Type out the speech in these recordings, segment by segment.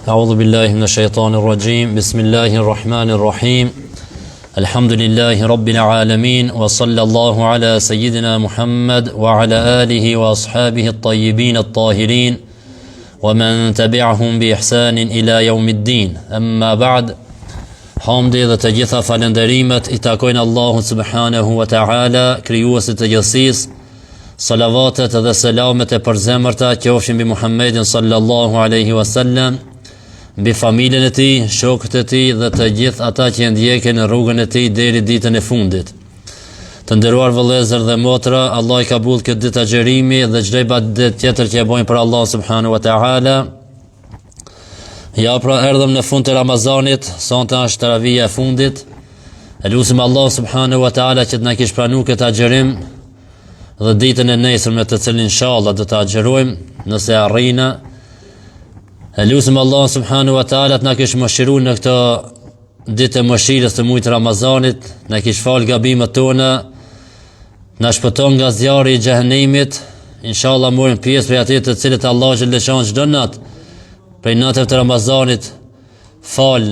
أعوذ بالله من الشيطان الرجيم بسم الله الرحمن الرحيم الحمد لله رب العالمين وصلى الله على سيدنا محمد وعلى آله وأصحابه الطيبين الطاهرين ومن تبعهم بإحسان إلى يوم الدين أما بعد Hamdi dhe të gjitha falenderimet I takojnë Allahut subhanahu wa ta'ala, krijuesit të gjithësisë. Salavatet dhe selamet e përzemërta qofshin mbi Muhammedin sallallahu alaihi wasallam, mbi familjen e tij, shokët e tij dhe të gjithë ata që ndjekin në rrugën e tij deri ditën e fundit. Të nderuar vëllezër dhe motra, Allah I ka mbull këtë ditë agjerimi dhe çdo ibadet tjetër që e bojnë për Allah subhanahu wa ta'ala. Ja, pra erdhëm në fund të Ramazanit, sonte është taravia e fundit. Lutim Allah subhanahu wa ta'ala që të na kish pranuar këtë agjerim dhe ditën e nesërme të cilën inshallah do të agjerojmë nëse arrijna. Lutim Allah subhanahu wa ta'ala të na kish mëshiruar në këtë ditë e mëshirës të muajit Ramazanit, na kish fal gabimet tona, na shpëton nga zjarri I xhehenemit. Inshallah morëm pjesë për atë të cilët Allah xhaleshan çdo natë prej natëve të Ramazanit fal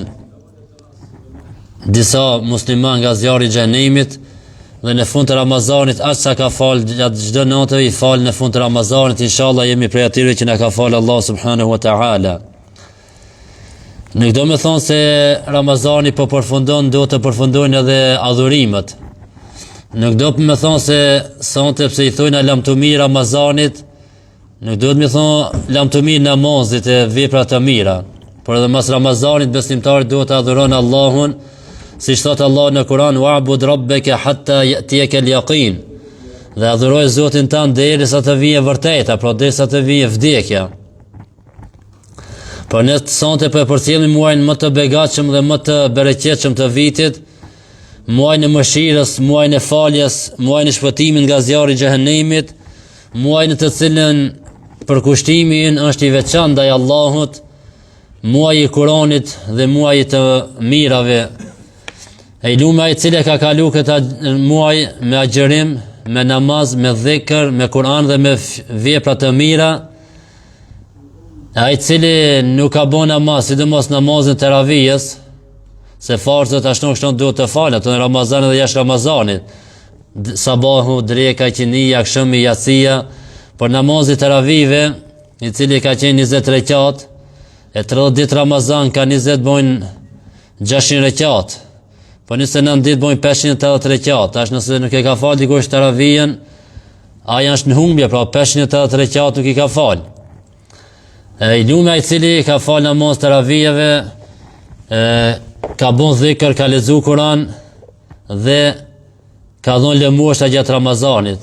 disa musliman nga zjarri I xhehenemit dhe në fund të Ramazanit aq sa ka fal gjatë çdo natë I fal në fund të Ramazanit. Inshallah jemi prej atyre që na ka fal Allah subhanahu wa ta'ala. Në këto me thonë se Ramazani po përfundon, do të përfundojnë edhe adhurimet. Në këto me thonë se sonte pse I thojnë lamtumi Ramazanit, nuk duhet me thonë lamtumi namazit e veprat të mira, por edhe mas Ramazanit besimtari duhet të adhuron Allahun, siç thot Allah në Kur'an, wa'bud rabbaka hatta ya'tiyaka al-yaqin. Dhe adhuroj Zotin tan derisa të vijë vërteta, pra derisa të vijë vdekja. Por ne sonte po e përcjellim muajin më të begatshëm dhe më të bereqetshëm të vitit, muajin e mëshirës, muajin e faljes, muajin e shpëtimit nga zjarri I xhehenemit, muajin të cilën përkushtimi është I veçantë ndaj Allahut, muaji I Kuranit dhe muaji të mirave. E lume ai I cili ka kalu këtë muaj me agjerim, me namaz, me dhikr, me Kur'an dhe me vepra të mira. Ai I cili nuk ka bën namaz, sidomos namazin e taravijës, se farzët ashtu duhet të falet në Ramazan dhe jashtë Ramazanit. Sabahu, dreka, qinia, akshami, jacia. Por namazi taravive, I cili ka qenë 20 rekat, e 30 ditë Ramazan ka 20 bojnë 600 rekat, po 29 ditë bojnë 580 rekat. Tash nëse nuk e ka fal dikush taravijen, ai është në humbje, pra 580 rekat nuk I ka fal. I lume ai I cili ka fal namaz taravijeve, ka bën dhikr, ka lexuar Kur'an dhe ka dhënë lëmueshta gjatë Ramazanit.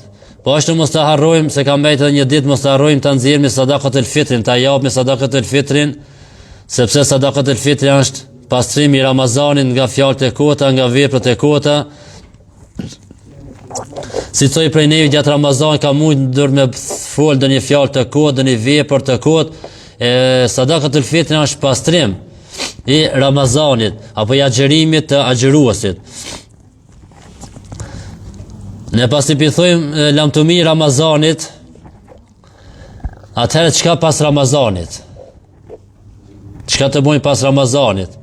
Po ashtu mos ta harrojmë se ka mbajtur një ditë, mos ta harrojmë ta nxjerrim sadaqatul fitrin, ta japim sadaqatul fitrin, sepse sadaqatul fitri është pastrimi I Ramazanit nga fjalët e kota, nga veprat e kota. Si thoi prej neve gjatë Ramazanit ka mundur me fol ndonjë fjalë të kotë, ndonjë vepër të kotë, sadaqatul fitri është pastrim I Ramazanit apo I agjerimit të agjeruesit. Ne pasi thojmë lamtumi Ramazanit, atëherë çka pas Ramazanit? Çka të bojnë pas Ramazanit?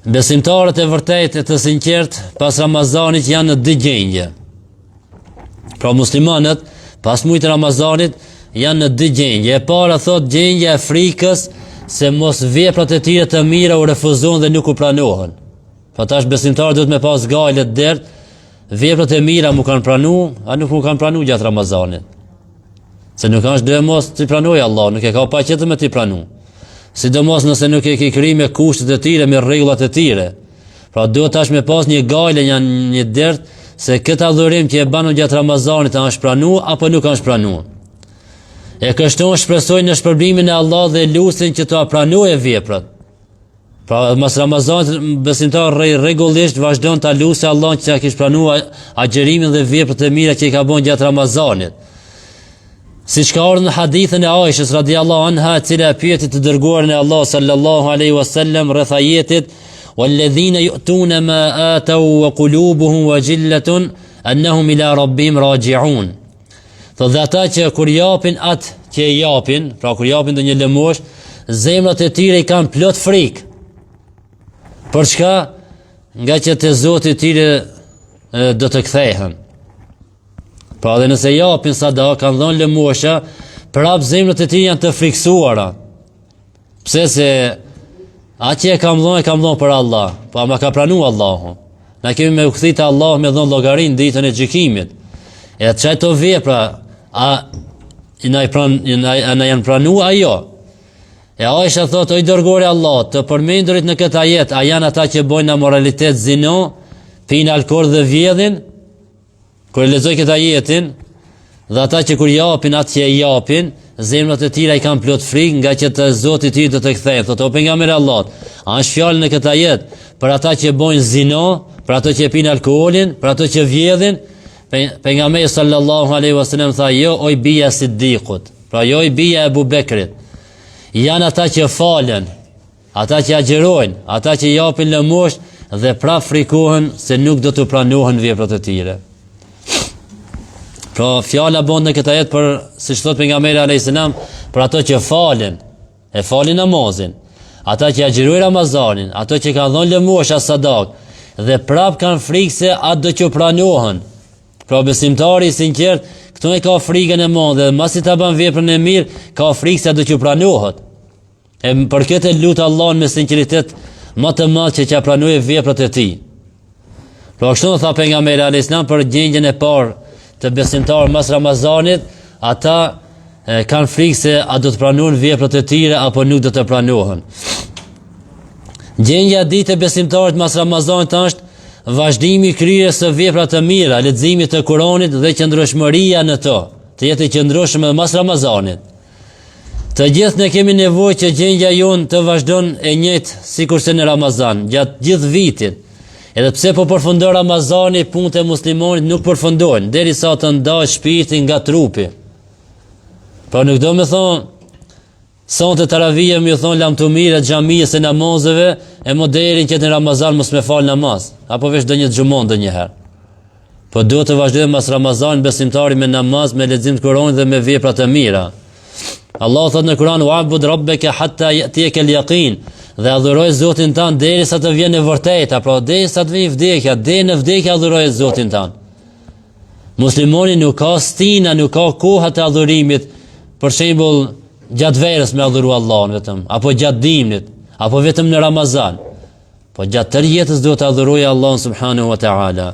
Besimtarët e vërtetë të sinqert pas Ramazanit janë në dy gjendje. Pra muslimanët pas muajit Ramazanit janë në dy gjendje. E para thot gjendja e frikës se mos veprat e tyre të mira u refuzohen dhe nuk u pranohen. Pa tash besimtarët duhet me pas gajle dert, veprat e mira mu kanë pranu, a nuk mu kanë pranu gjatë Ramazanit. Se nuk është dhe mos t'i pranoj Allah, nuk e ka pa qëtë me t'i pranu. Sidomos nëse nuk e ke kri me kushtet e tire, me rregullat e tire. Pra duhet tash me pas një gajle, një dert, se këtë adhurim që e banu gjatë Ramazanit a është pranu, apo nuk është pranu. E kështu shpresoj në shpërblimin e Allah dhe lusin që t'u pranu e veprat. Pra mas Ramazanit besimtar rregullisht vazhdon ta lusë Allah që ta kish pranuar agjerimin dhe veprat e mira që I ka bën gjatë Ramazanit. Siç ka ardhur në hadithën e Aishës radhiyallahu anha, e cila pyeti të dërguarin e Allah sallallahu alaihi wasallam rreth ajetit walladhina yu'tuna ma atau wa qulubuhum wajillatun annahum ila rabbihim raji'un. Thotë ata që kur japin atë që japin, pra kur japin ndonjë lëmosh, zemrat e tyre i kanë plot frikë. Për çka? Nga që te Zoti i tyre do të kthehen. Pra dhe nëse japin sadak, kanë dhënë lëmosha, prap zemrat e tyre janë të friksuara. Pse se atë që e kam dhënë për Allah, pa ma ka pranu Allahu. Na kemi me u kthit Allah me dhënë llogarin ditën e gjykimit. E atë çato vepra, na janë pranu ajo. E Aisha thot, oj dërgori Allah, të përmendurit në këtë ajet, a janë ata që bojnë amoralitet, zino, pinë alkool dhe vjedhin? Kur e lexoj këtë ajetin, dhe ata që kur japin atë që e japin, zemrat e tyre i kanë plot frikë nga që të Zoti i tyre do të kthehen. Thotë o pejgamberi i Allahut, a është fjalë në këtë ajet për ata që bojnë zino, për ato që pinë alkoolin, për ato që vjedhin? Pejgamberi sallallahu alaihi wasallam tha, jo oj bija Siddiqut, pra jo oj bija Abu Bekrit. Janë ata që falen, ata që agjerojnë, ata që japin lëmosh dhe prap frikohen se nuk do të pranohen veprat e tyre. Pra fjala bën në këtë ajet për, siç thot pejgamberi alayhis salam, për ato që falen, e falin namazin, ata që agjerojnë Ramazanin, ato që kanë dhënë lëmosha sadak dhe prap kanë frikë se atë do të pranohen. Pra besimtari i sinqert këtu e ka frikën e madhe, masi ta bën veprën e mirë, ka frikë se do të pranohet. E për këtë lut Allahun me sinqeritet më të madh që t'ia pranojë veprat e tij. Pra kështu tha pejgamberi alayhis salam për gjendjen e parë të besimtarëve mas Ramazanit, ata kanë frikë se a do të pranojnë veprat e tyre apo nuk do të pranohen. Gjendja e dytë e besimtarit mas Ramazanit është vazhdimi i kryerjes së veprave të mira, leximi të Kuranit dhe qëndrueshmëria në to, të jetë i qëndrueshëm mas Ramazanit. Të gjithë ne kemi nevojë që gjendja jonë të vazhdon e njëjtë sikurse në Ramazan, gjatë gjithë vitit. Edhe pse po përfundon Ramazani, punët e muslimanit nuk përfundojnë, derisa të ndajë shpirti nga trupi. Pra nuk do me thonë, sonte taravija më thonë lam të mirë e xhamisë e namazeve, e moderin që në Ramazan mos me fal namaz, apo veç do një xhumon ndonjëherë. Po duhet të vazhdojmë mas Ramazan besimtari me namaz, me lexim të Kuranit dhe me vepra të mira. Allah thot në Kur'an, wa'bud rabbaka hatta ya'tiyaka al-yaqin, dhe adhuroj Zotin tan derisa të vjen e vërteta, pra derisa të vjen vdekja, deri në vdekje adhuroj Zotin tan. Muslimani nuk ka stina, nuk ka kohë të adhurimit, për shembull gjatë verës me adhuru Allahun vetëm, apo gjatë dimnit, apo vetëm në Ramazan. Po gjatë tërë jetës duhet të adhurojë Allahun subhanahu wa ta'ala.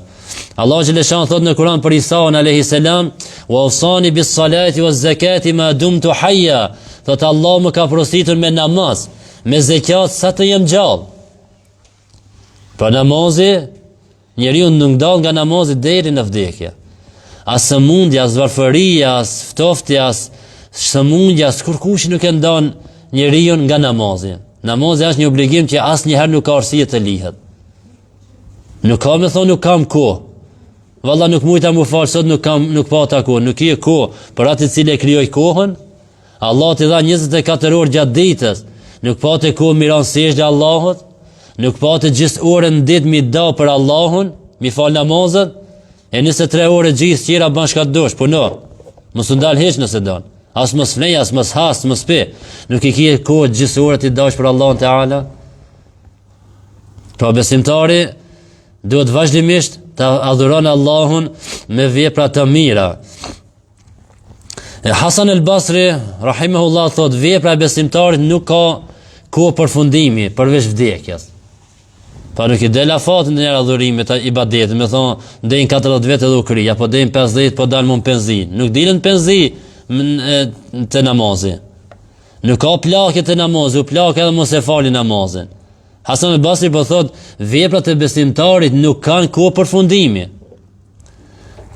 Allah xhaleshan thot në Kur'an për Isa alayhi salam, wa usani bis salati waz zakati ma dumtu hayya. Thot Allah më ka porositur me namaz, me zekat sa të jem gjallë. Pra namazi, njeriu nuk dal nga namazi deri në vdekje. As sëmundja, as varfëria, as ftoftia, as sëmundja, as kurkush nuk e ndon njeriu nga namazi. Namazi është një obligim që asnjëherë nuk ka arsye të lihet. Nuk ka me thonë nuk kam kohë. Valla nuk mujta mu falë sot, nuk pata kohë, nuk i e kohë, për atë i cili e krijoi kohën. Allah t'i dha 24 orë gjatë ditës. Nuk pate kohë miran sejdë Allahut, nuk pate gjithë orën në ditë mi da për Allahun, mi falë namazët, e 23 orë gjithë qira ban shka të dosh, puno. Mos u ndal heq nëse don. As mos flej, as mos has, mos pi. Nuk i kije kohë gjithë orët i dash për Allahun Teala. Pra besimtari duhet vazhdimisht të adhuron Allahun me vepra të mira. Hasan al-Basri rahimahullah thot, vepra e besimtarit nuk ka kohë përfundimi përveç vdekjes. Pa nuk i del afat në njëra adhurimit, ibadetit, me thonë, ndejnë 40 vete dhe u kri, apo ndejnë 50, po dalë më në penzi. Nuk dilën penzi të namazi. Nuk ka plakje të namazi, u plakje edhe mos e fali namazin. Hasan al-Basri po thot, veprat e besimtarit nuk kanë kohë përfundimi.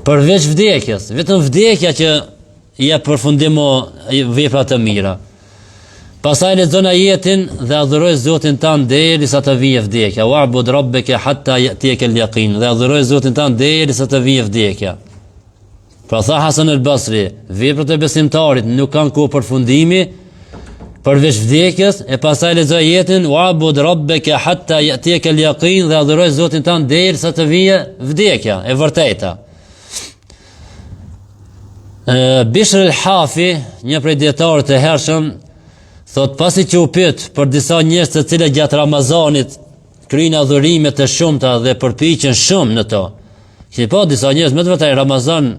Përveç vdekjes, vetëm vdekja që ja përfundimo veprat të mira. Pastaj lexon ajetin dhe adhuroj Zotin tan derisa të vijë vdekja. Wa'bud rabbaka hatta ya'tiyaka al-yaqin. Dhe adhuroj Zotin tan derisa të vijë vdekja. Pra tha Hasan al-Basri, veprat e besimtarit nuk kanë kohë përfundimi përveç vdekjes, e pastaj lexoj ajetin wa'bud rabbaka hatta ya'tiyaka al-yaqin, dhe adhuroj Zotin tan derisa të vijë vdekja e vërteta. Bishr al-Hafi, një prej dietarëve të hershëm, Thot pasi që u pyet për disa njerëz të cilët gjatë Ramazanit kryejnë adhurime të shumta dhe përpiqen shumë në to. Që po disa njerëz më të vërtetë Ramazan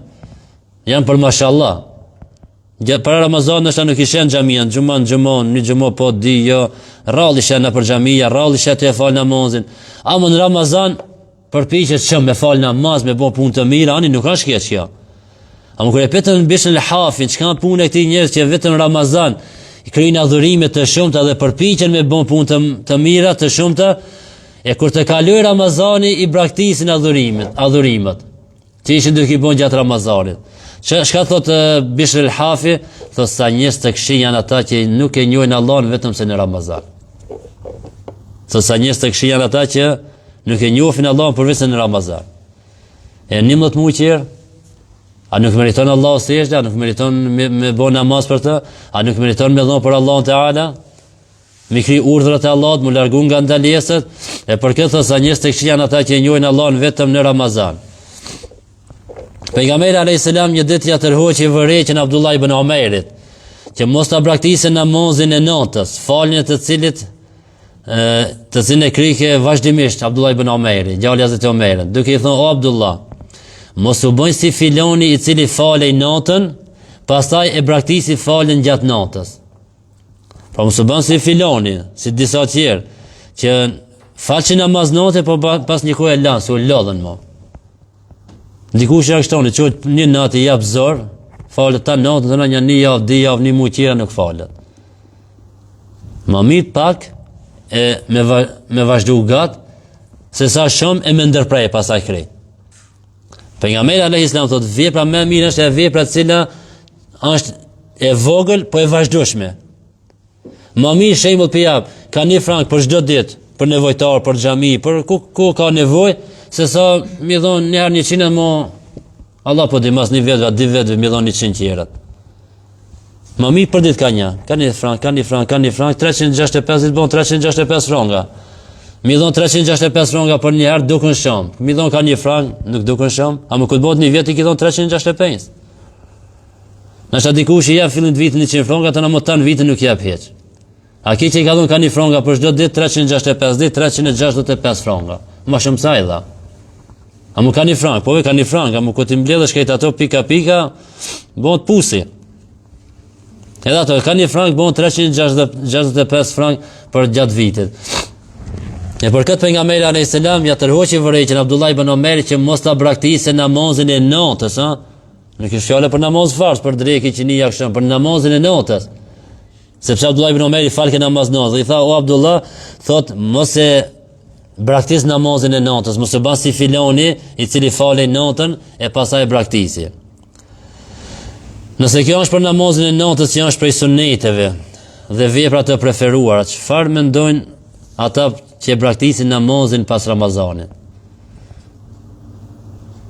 janë për mashallah. Para Ramazan nështë nuk ishen në xhamia, një xhumo po di jo, rralli ishen në për xhamia, rralli ishen të fal namazin. Ama në Ramazan përpiqet shumë me fal namaz, me bën punë të mira, ani nuk është keq kjo. Ama kur e petën Bishr al-Hafi, çka punë e këtij njerëz që vetëm Ramazan i kryejnë adhurime të shumta dhe përpiqen me bën punë të mira të shumta, e kur të kaloj Ramazani i braktisin adhurimet. Që ishin duke i bën gjatë Ramazanit. Çka thot Bishr al-Hafi, thot sa njerëz të këqij janë ata që nuk e njohin Allahun vetëm se në Ramazan. Thot sa njerëz të këqij janë ata që nuk e njohin Allahun përveç se në Ramazan. E 11 muaj qerë, a nuk meriton Allahu sejdë, a nuk meriton me bën namaz për të, a nuk meriton me dhon për Allahun Teala, me kri urdhrat e Allahut, mu largu nga ndalesat, e për këtë thot sa njerëz të këqij janë ata që e njohin Allahun vetëm në Ramazan. Pejgamberi alayhis salam një ditë ja tërhoqi vërejtjen Abdullah ibn Umerit, që mos ta braktisë namazin e natës, faljen të cilin e krike vazhdimisht Abdullah ibn Umeri, djali i Hazreti Omerit, duke i thënë o Abdullah, mos u bëj si filoni i cili falej natën, pastaj e braktisi faljen gjatë natës. Pra mos u bën si filoni, si disa tjerë, që falçi namaz natë, po pas një kohë e lanë, se u lodhen më. Dikush ja kështoni, që një natë i jap zor, falet ta natën, të një javë, 2 javë, 1 muaj tjera nuk falet. Më mirë pak me vazhdu gat, se sa shumë e me ndërprej pasaj krejt. Pejgamberi alayhis salam thotë vepra më e mirë është e vepra e cila është e vogël po e vazhdueshme. Më mirë shembull për jap, ka 1 frank për çdo ditë, për nevojtar, për xhami, për ku ka nevojë, se sa mi dhon një herë 100 mo Allah po di mas 1 vetë, 2 vetë mi dhon 100 qerat. Më mirë për ditë ka 1 frank, 365 bon 365 franga. Mi dhon 365 franga për një herë dukën shumë. Mi dhon ka 1 frank, nuk dukën shumë, a më këtë bot një vjetë i ki dhon 365. Nështë dikush i jep fillin të vitin 100 franga, të në më tanë vitin nuk jep heq. A ki që i ka dhon ka 1 franga për çdo ditë 365 ditë, 365 franga. Ma shumë sa i dha. A mu ka 1 frank, po ka 1 frank, a mu këtë imbledhe shkejt ato pika, bon të pusi. Edhe ato, ka 1 frank, bon 365 frank për gjatë vitit. E për këtë pejgamberi alayhis salam ja tërhoqi vërejtjen Abdullah ibn Umerit që mos ta braktisë namazin e natës, ha? Nuk është fjala për namaz fars, për dreki që nia kështu, për namazin e natës. Sepse Abdullah ibn Umeri falke namaz natës, i tha o Abdullah, thot mos e braktis namazin e natës, mos e bën si filoni i cili falej natën e pastaj braktisi. Nëse kjo është për namazin e natës që është prej suneteve dhe vepra të preferuara, çfarë mendojnë ata që e braktisin namazin pas Ramazanit?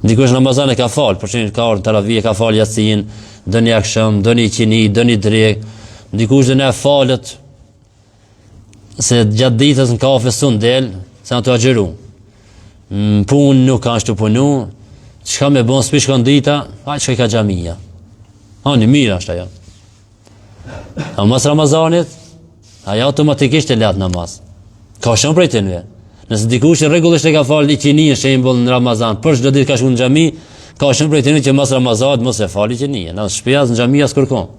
Dikush Ramazan e ka fal, për shembull ka orë taravih, ka fal Yasin, doni akşam, doni qini, doni drek, dikush dënë falet se gjatë ditës në kafe sun del, se në të agjeru. Punë nuk ka është të punu, çka me bon s'pi shkon dita, që i ka xhamia. Një mirë është ajo. A mas Ramazanit, ajo automatikisht e let namaz. Ka shumë prej të nëve. Nëse dikush rregullisht e ka falë iqinin shembull në Ramazan, për çdo ditë ka shkuar në xhami, ka shumë prej të nëve që mas Ramazanit mos e falë iqinin, në shtëpia në xhami as kërkon.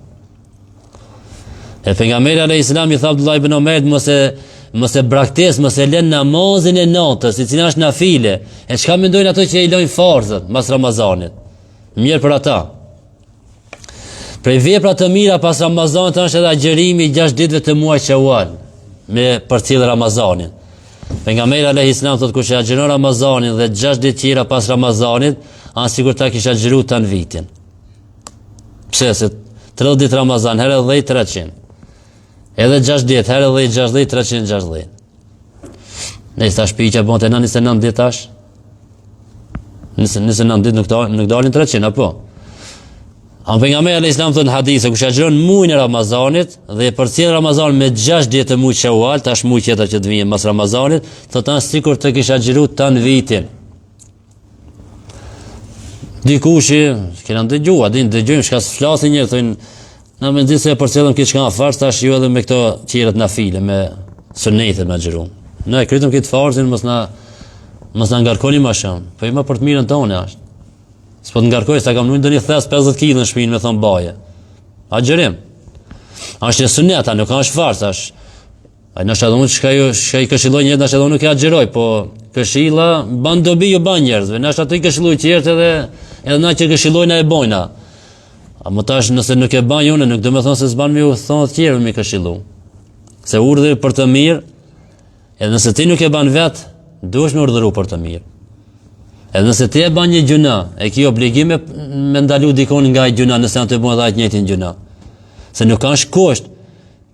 E pejgamberi alayhis salam i tha Abdullah ibn Umerit mos e braktis, mos e lën namazin e natës, i cili është nafile. E çka mendojnë ato që i lojnë farzët mas Ramazanit? Mirë për ata. Prej vepra të mira pas Ramazanit është edhe agjerimi 6 ditëve të muajit Shawwal me përcjell Ramazanin. Pejgamberi alayhis salam thotë kush e agjeron Ramazanin dhe 6 ditë tjera pas Ramazanit, an sikur ta kisha agjeruar tan vitin. Pse se 30 ditë Ramazan herë 10 300. Edhe 6 ditë herë 10 60 360. Ne sa shpiqja bonte 29 ditë tash. 29 ditë nuk dalin 300 apo? Pejgamberi alayhis salam thonë në hadith se kush agjeron muajin e Ramazanit dhe e përcjell Ramazan me 6 ditë të muajit Shawwal, tash muaj tjetër që të vijë mas Ramazanit, thotë as sikur të kisha agjeruar tan vitin. Dikush që kena dëgjuar, dëgjojmë çka flasin njerëz thonë Na me ndisë e përcjellëm këtë çka farz tash ju edhe me këto qirët nafile, me sunetet me xhirum. Ne kritëm këtë farzin mos na ngarkoni më shumë. Po më për të mirën tonë është. S'po të ngarkoj sa kam në ndonjë thes 50 kg në shtëpinë me thon baje. Agjerim. Është sunet, nuk është farz tash. Ai na shadon çka i këshilloj një, na shadon nuk e agjeroj, po këshilla ban dobi ju ban njerëzve. Na ato i këshilloj qertë edhe na që këshillojna e bojna. A më tash nëse nuk e ban unë, nuk do të thonë se s'ban me u thonë të tjerë me këshillu. Se urdhër për të mirë, edhe nëse ti nuk e ban vet, duhesh me urdhëru për të mirë. Edhe nëse ti e ban një gjuna, e ki obligim me ndalu dikon nga ai gjuna nëse janë të bëjnë edhe të njëjtin gjuna. Se nuk ka kusht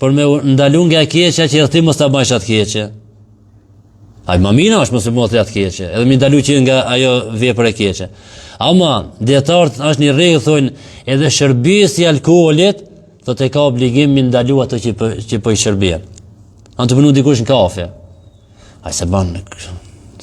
për me ndalu nga e keqja që ti mos ta bësh atë keqje. Ai më mirë është mos e bëj atë keqje, edhe më ndalu që nga ajo vepër e keqe. Ama dietarët është një rregull thonë edhe shërbesi i alkoolit thotë ka obligim me ndalu ato që po i shërben. Anë të punu dikush në kafe. Ai se ban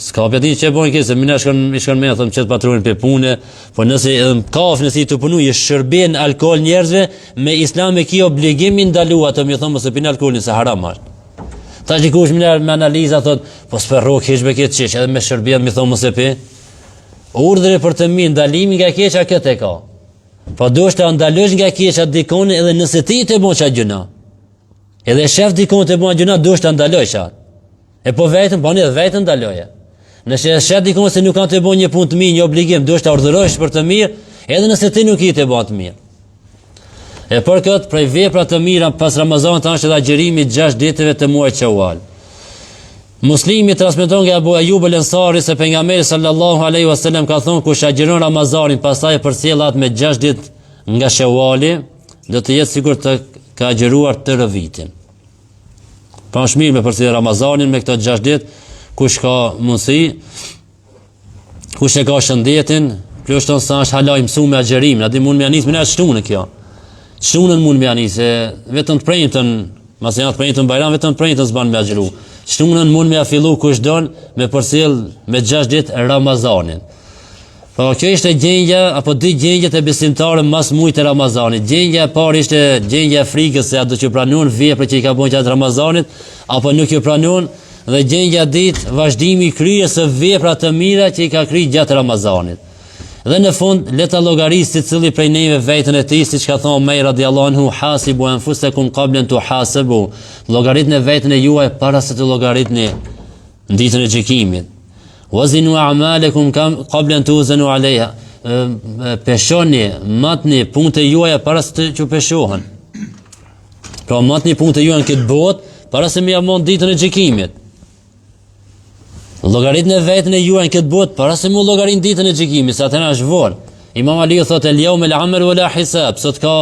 s'ka pjati që e bojnë kësë, mina shkon me, thëmë qëtë patronin për pune, po nëse kafë nësi të punu, i shërben alkohol njerëzve, me islam e ki obligimin ndalu atë, më thëmë, mësë pinë alkoholin, se haram është. Ta që kush me analiza, thot, po s'perro keq me këtë qesh, edhe me shërben, më thëmë, mësë pi. Urdhre për të mi, ndalimi nga keqa këtë e ka. Po do shtë ndalosh nga keqa dikoni, edhe nëse ti të bon qa gjuna. Edhe shef dikoni të bon gjuna, do shtë ndalosh atë. E po vetëm, po një dhe vetëm ndaloje. Nëse shet dikon se nuk kanë të bëjnë një punë të mirë, një obligim, duhet të urdhërosh për të mirë, edhe nëse ti nuk i të bën të mirë. E për këtë, prej vepra të mira pas Ramazanit është edhe agjerimi 6 ditëve të muajit Shawwal. Muslimi transmeton nga Abu Ayyub al-Ansari se pejgamberi sallallahu alaihi wasallam ka thënë kush agjeron Ramazanin pastaj e përcjell atë me 6 ditë nga Shawwali, do të jetë sigurt të ka agjeruar tërë vitin. Pra është mirë me përcjell Ramazanin me këto 6 ditë. Kush ka mundësi, kush e ka shëndetin, kjo është tonë sa është halaj mësu me agjerim, në di mund me anisë, me në shtunë kjo. Shtunën mund me anisë, vetëm të prejtën, mas e janë të prejtën bajram, vetëm të prejtën s'ban me agjeru. Shtunën mund me afillu kush donë me përcjell me 6 ditë Ramazanin. Po kjo ishte gjendja, apo dy gjendjet e besimtarë mas mujtë e Ramazanit. Gjendja e parë ishte gjendja e frikës se a do që pranon vepra që i ka bën gjatë Ramazanit, apo nuk ju pranon. Dhe gjendja ditë vazhdimi i kryerjes së vepra të mira që i ka kryer gjatë Ramazanit. Dhe në fund le ta llogarisë cili prej neve veten e tij, siç ka thënë Omer radhiyallahu anhu, hasibu anfusakum qabla an tuhasabu. Llogaritni veten e juaj para se të llogaritni në ditën e gjykimit. Wazinu a'malakum qabla an tuzanu 'alayha. Peshoni, matni punët e juaja para se të peshohen. Pra matni punët e juaja në këtë botë para se më jamon ditën e gjykimit. Llogaritni vetën e juaj në këtë botë para se më llogarin ditën e gjykimit, sa atëna është vonë. Imam Ali thotë el-yawm al-amal wala hisab, sot ka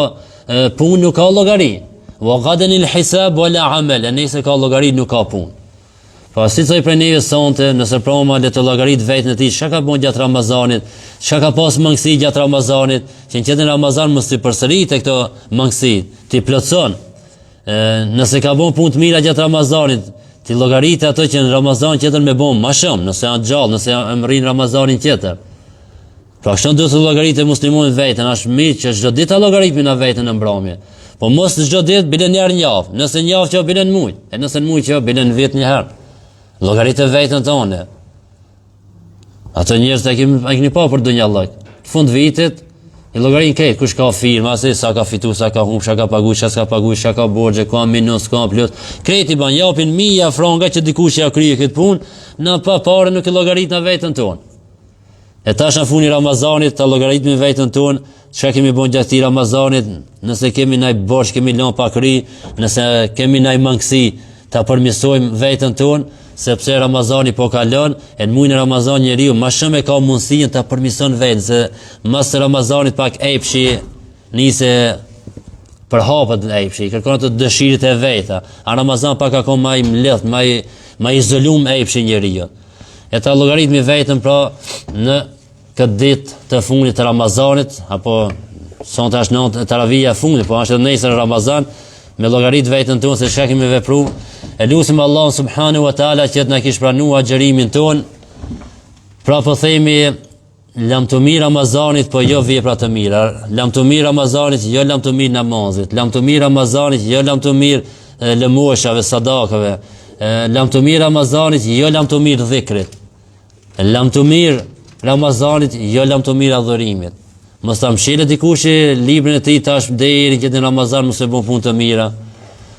punë nuk ka llogari. Wa ghadan al-hisab wala amal, nëse ka llogari nuk ka punë. Po sicoj prej neve sonte, nëse proma le të llogarit vetën e tij, çka ka bën gjatë Ramazanit, çka ka pas mangësi gjatë Ramazanit, që në çetën Ramazan mos i përsëritë këto mangësi, ti plotson. Nëse ka bën punë të mira gjatë Ramazanit, ti llogaritë ato që në Ramazan tjetër me bën më shumë, nëse janë gjallë, nëse janë rrin Ramazanin tjetër. Pra kështu duhet të llogaritë muslimonit veten, është mirë që çdo ditë ta llogaritmi na veten në mbrëmje. Po mos çdo ditë bilen një herë në javë, nëse një javë që bilen mujt, e nëse në mujt që bilen vjet një herë. Llogaritë veten tonë. Ato njerëz që kemi pa për dunja Allah. Fund vitit i llogarin këtë, kush ka firma, se sa ka fitu, sa ka humb, sa ka pagu, sa ka pagu, sa ka borxhe, ka minus, ka plus. Kreti ban japin 1000 franga që dikush ja krije këtë punë, na pa parë nuk e llogarit na veten tonë. E tash në funi Ramazanit ta llogaritmi veten tonë, çka kemi bën gjatë Ramazanit, nëse kemi ndaj borxh, kemi lënë pa kry, nëse kemi ndaj mangësi, ta përmirësojmë veten tonë, sepse Ramazani po kalon, e në muajin e Ramazan njeriu më shumë e ka mundësinë ta përmirëson veten, se mas Ramazanit pak epshi nise për hapet epshi, kërkon të dëshirit e veta. A Ramazan pak ka më i mlidh, më i izolum epshi njeriu. E ta llogaritmi veten pra në këtë ditë të fundit të Ramazanit, apo sonte është natë taravia e fundit, po është nesër Ramazan, me llogarit veten tonë se çka kemi vepruar. E lutim Allahun subhanahu wa taala që të na kish pranuar xherimin ton. Pra po themi lamtumi Ramazanit, po jo vepra të mira. Lamtumi Ramazanit, jo lamtumi namazit. Lamtumi Ramazanit, jo lamtumi lëmoshave, sadakave. Lamtumi Ramazanit, jo lamtumi dhikrit. Lamtumi Ramazanit, jo lamtumi adhurimit. Mos ta mshile dikush librin e tij tash deri në Ramazan mos e bën punë të mira.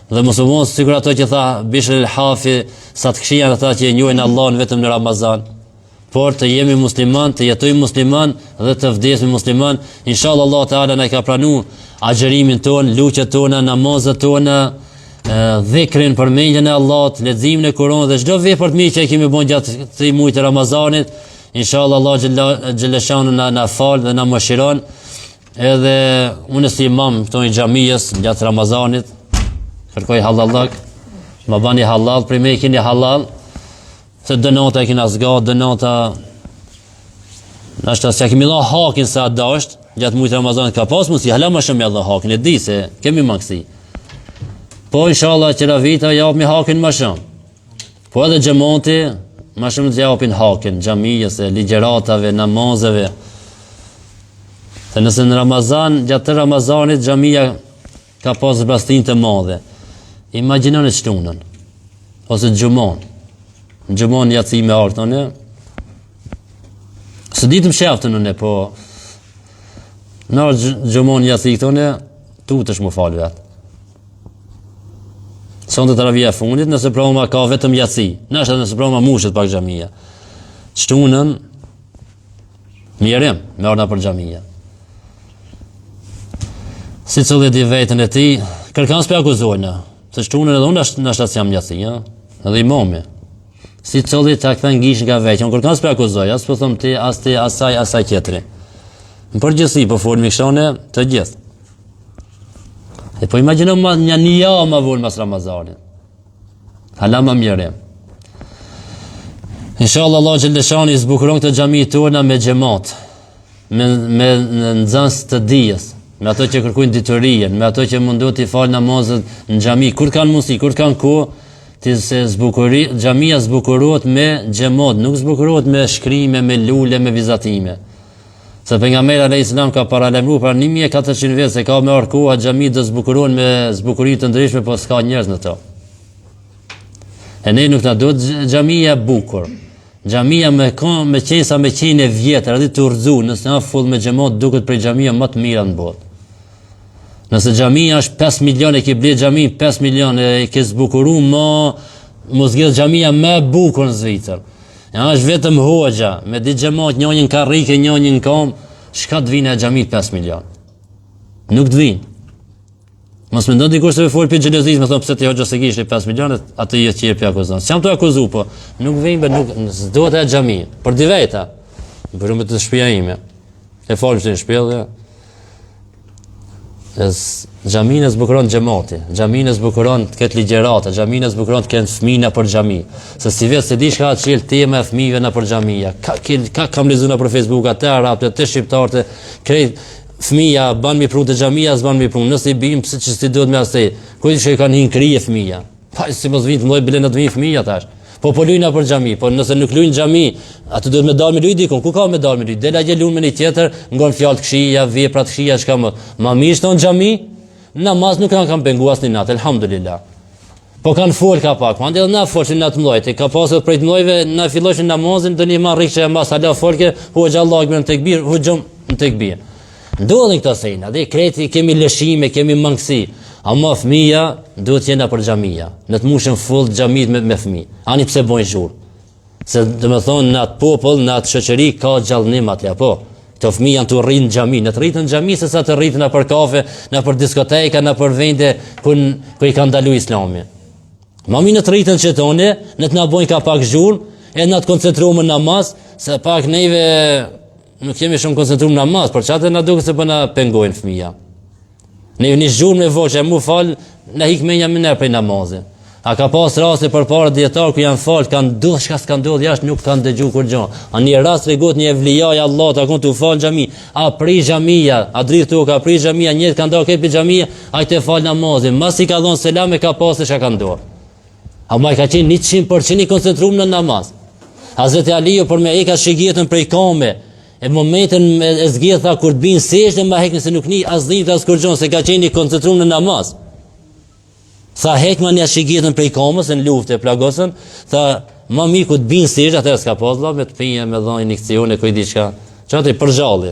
Dhe mos u mos sikur ato që tha Bishr el-Hafi, sa të këshia ata që e njohin Allahun vetëm në Ramazan. Por të jemi musliman, të jetojmë musliman dhe të vdesim musliman. Inshallah Allah Taala na ka pranuar agjërimin ton, luqet tona, namazet tona, dhikrin, përmendjen e Allahut, leximin e Kuranit dhe çdo vepër të mirë që kemi bën gjatë këtij muaji të Ramazanit. Inshallah Allah xhelashanu na fal dhe na mëshiron. Edhe unë si imam këto i xhamisë gjatë Ramazanit kërkoj halallak, më bani halal, për me keni halal, se dënota e kina zgat, dënota nashta se kemi dha hakin sa dasht, gjatë mujtë Ramazanit ka pas mundsi, hala më shumë me dha hakin, e di se kemi mangësi. Po inshallah qëra vita japmi hakin më shumë. Po edhe xhamati më shumë të japin hakin, xhamisë, ligjëratave, namazeve. Se nëse në Ramazan, gjatë Ramazanit xhamia ka pas zbastin të madhe. Imagjinoni shtunën ose xhumon. Xhumon jaci me artën. Së ditëm sheftën unë, po në xhumon jaci këtone, tutesh më fal vet. Sonte taravia fundit, nëse proma ka vetëm jaci. Nashta nëse proma mushet pak xhamia. Shtunën mirëm, me orna për xhamia. Si cili di vetën e ti, kërkan s'pe akuzojnë, se shtunën edhe unë nashta s'jam njësi, edhe imami. Si cili ta këthen gish nga veqë, unë kërkan s'pe akuzoj, as po thëmë ti, as ti, asaj tjetëri. Në përgjithësi, po folë mikshone të gjithë. E po imagjino një javë ma volë mas Ramazanit. Hala ma mjerim. Inshallah Allah Gjellëshani zbukuron këtë xhami tona me xhamat, me nxënës të dijes, me ato që kërkojnë diturinë, me ato që mundohet të falë namazet në xhami, kur kanë mundësi, kur kanë kohë, ti se xhamia zbukurohet me xhamat, nuk zbukurohet me shkrime, me lule, me vizatime. Se pejgamberi alayhis salam ka paralajmëruar për 1400 vjet se ka me arkoha xhami do zbukurohen me zbukuri të ndryshme, po s'ka njerëz në to. E ne nuk na duhet xhamia bukur. Xhamia me qensa me qenë vjetër, edhe të urzu, nëse na full me xhamat duket për xhamia më të mira në botë. Nëse xhamia është 5 milion e ke ble xhami 5 milion e ke zbukuru mos gjet xhamia më e bukur në Zvicër. Ja është vetëm hoxha, me ditë xhamat njërin karrike, njërin kom, çka të vinë xhamit 5 milion. Nuk të vinë. Mos mendon dikush se fol për xhelozizëm, thonë pse ti hoxha se kishte 5 milionë, atë i qep akuzon. S'jam të akuzu, po nuk vjen, nuk s'duhet atë xhami. Për di veta. Për më të shtëpia ime. E folëm se në shtëpi. Xhamin e zbukuron xhamati, xhamin e zbukuron të ketë ligjërata, xhamin e zbukuron të kenë fëmijë për xhami. Se si vetë se di çka ka çel tema e fëmijëve në për xhamia. Kam lexuar për Facebook atë arabë, të shqiptarë, krejt fëmija ban mi prunë të xhamia, s'ban mi prunë. Nëse i bim pse ç'si duhet me asaj. Ku i kanë hin krije fëmija. Pa si mos vin të lloj blen të vin fëmija tash. Po lujna për xhami, po nëse nuk lujnë xhami, atë duhet me dalë me luj dikon. Ku ka me dalë me luj? Dela gjë lunë me një tjetër, ngon fjalë të këshia, vepra të këshia, çka më. Ma mirë shton xhami, namaz nuk kanë penguar asnjë natë, elhamdulillah. Po kanë fol ka pak, mandej na folshin natë mëllojt, ka pasur prej të mëllojve na filloshin namazin, doni ma rrikshë mbas hala folke, hu xhallahu ekber tekbir, hu xhum tekbir. Ndodhin këto sena, dhe kreti kemi lëshime, kemi mangësi. Ama fëmija duhet jena për xhamia. Në të mushën full xhamit me fëmijë. Ani pse bojnë zhurmë. Se domethënë në atë popull, në atë shoqëri ka gjallënim atje apo. Këto fëmijë janë të rrinë në xhami, në të rritën në xhami se sa të rritën në për kafe, në për diskoteka, në për vende ku i ka ndaluar Islami. Mami në të rritën çetone, në të na bojnë ka pak zhurmë, e na të koncentrohemi në namaz, se pak neve nuk jemi shumë koncentruar në namaz, por çfarë na duket se po na pengojnë fëmija. Ne një zhurmë me voqe, mu falë, në hikmenja më nërë prej namazin. A ka pas raste për para djetarë ku janë falë, kanë duhet, shka s'kanë duhet jashtë, nuk kanë dëgju kur gjonë. A një rast regot një evlijaj Allah, ta konë të falë xhami, a pri xhamia, a dritë tu ka pri xhamia, njëtë kanë do kepi xhamia, a i te falë namazin. Mas i ka dhonë selam e ka pasë shka kanë duhet. A ma i ka qenë 100% i koncentrum në namaz. Hazreti Aliu për me e ka shigjetën prej kome, E momentin e zgjedha kur të binë sejdë ma hekën se nuk ni as dhimit as kërgjon se ka qenë i koncentruar në namaz. Tha hekma një shigjetën prej kamës në luftë e plagosën, tha ma mirë ku të binë sejdë, atëherë s'ka pas vëlla me të pinje, me dhënë injekcione, kujt diçka. Çfarë përgjalli.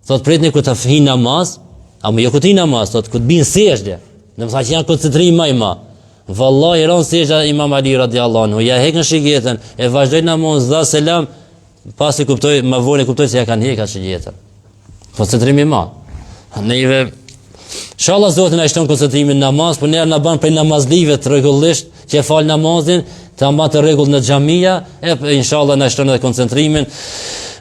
Thot pritni ku të fhin namaz, apo jo ku të namaz, thot ku të binë sejdë. Domethënë që janë koncentrim më i madh. Vallahi ron sejdë Imam Ali radiallahu anhu, ja hekën shigjetën, e vazhdoi namaz, dha selam, pasi kuptoi, më vonë kuptoi se ja kanë hekë shigjetën. Koncentrim i madh. Neve inshallah Zoti na shton koncentrimin në namaz, por ne na bën për namazlive të rregullisht që fal namazin, të mba të rregull në xhamia, e inshallah na shton edhe koncentrimin.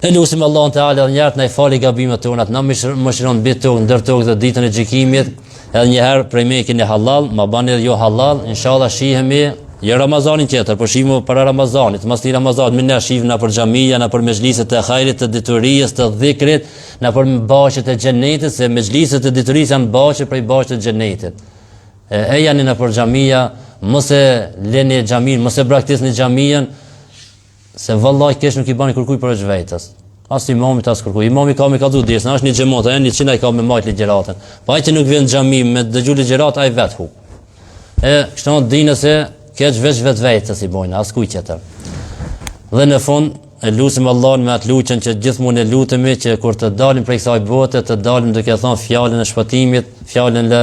E lutim Allahun Teala dhe njëherë na i fali gabimet tona, na mëshiron mbi tokë, ndër tokë dhe ditën e gjykimit. Edhe njëherë prej mekin e halal, ma bani edhe jo halal, inshallah shihemi jo Ramazanin tjetër, por shihemi para Ramazanit, mas i Ramazanit, më ne shihemi na për xhamia, na për mezhliset e hajrit, të diturisë, të dhikrit, na për bashkët e xhenetit, se mezhliset e diturisë janë bashkë prej bashkët e xhenetit. E janë na për xhamia, mos e leni xhamin, mos e braktisni xhamian, se vallahi kesh nuk i bani kërkuj për vetes. As imamit as kërkuj. Imami ka me kallzu desën, është një xhamat, janë 100 ai ka me majt ligjëratën. Po ai që nuk vjen në xhami me dëgju ligjërat ai vet hu. E kështu dinë se keç vetes i bojnë, as kujt tjetër. Dhe në fund e lutim Allahun me atë lutjen që gjithmonë e lutemi që kur të dalim prej kësaj bote, të dalim duke thënë fjalën e shpëtimit, fjalën la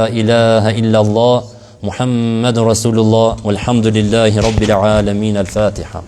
ilaha illa Allah, Muhammadur Rasulullah, walhamdulillahi rabbil alamin, al-Fatiha.